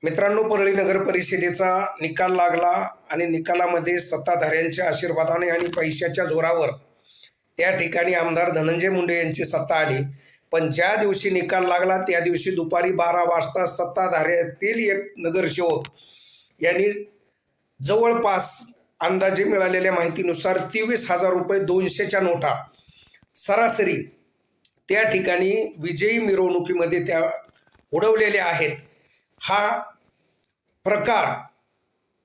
मित्रांनो, परळी नगर परिषदेचा निकाल लागला आणि निकालामध्ये सत्ताधाऱ्यांच्या आशीर्वादाने आणि पैशाच्या जोरावर त्या ठिकाणी आमदार धनंजय मुंडे यांची सत्ता आली। पण ज्या दिवशी निकाल लागला त्या दिवशी दुपारी 12 वाजता सत्ताधाऱ्यातील एक नगरसेवक यांनी जवळपास अंदाजे मिळालेल्या माहितीनुसार 23,000 रुपये 200च्या नोटा सरासरी त्या ठिकाणी विजयी मिरवणुकीमध्ये त्या उडवलेल्या आहेत। हा प्रकार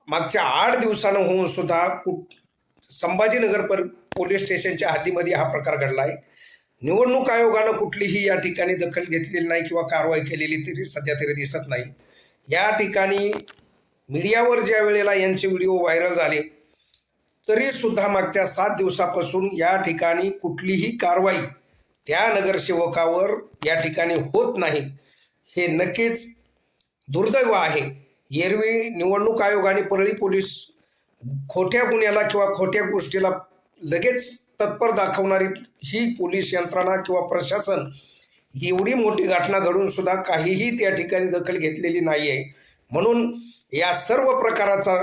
मागच्या 8 दिवसांना होऊन सुद्धा संभाजीनगर पोलीस स्टेशनच्या हद्दीमध्ये हा प्रकार घडला आहे। निवडणूक आयोगानं कुठलीही या ठिकाणी दखल घेतलेली नाही किंवा कारवाई केलेली तरी सध्या तरी दिसत नाही। या ठिकाणी मीडियावर ज्या वेळेला यांचे व्हिडिओ व्हायरल झाले तरी सुद्धा मागच्या 7 दिवसापासून या ठिकाणी कुठलीही कारवाई त्या नगरसेवकावर या ठिकाणी होत नाही। हे नक्कीच दुर्दैव आहे। एरवी निवडणूक आयोग आणि परळी पोलीस खोट्या गुन्ह्याला किंवा खोट्या गोष्टीला लगेच तत्पर दाखवणारी ही पोलीस यंत्रणा किंवा प्रशासन एवढी मोठी घटना घडून सुद्धा काहीही त्या ठिकाणी दखल घेतलेली नाही आहे। म्हणून या सर्व प्रकाराचा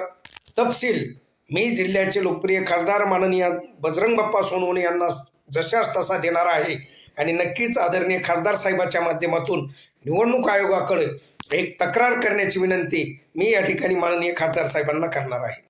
तपशील मी जिल्ह्याचे लोकप्रिय खासदार माननीय बजरंग बाप्पा सोनवणे यांना जशास तसा देणार आहे आणि नक्कीच आदरणीय खासदार साहेबांच्या माध्यमातून निवडणूक आयोगाकडे एक तक्रार करण्याची विनंती मी या ठिकाणी माननीय खासदार साहेबांना करणार आहे।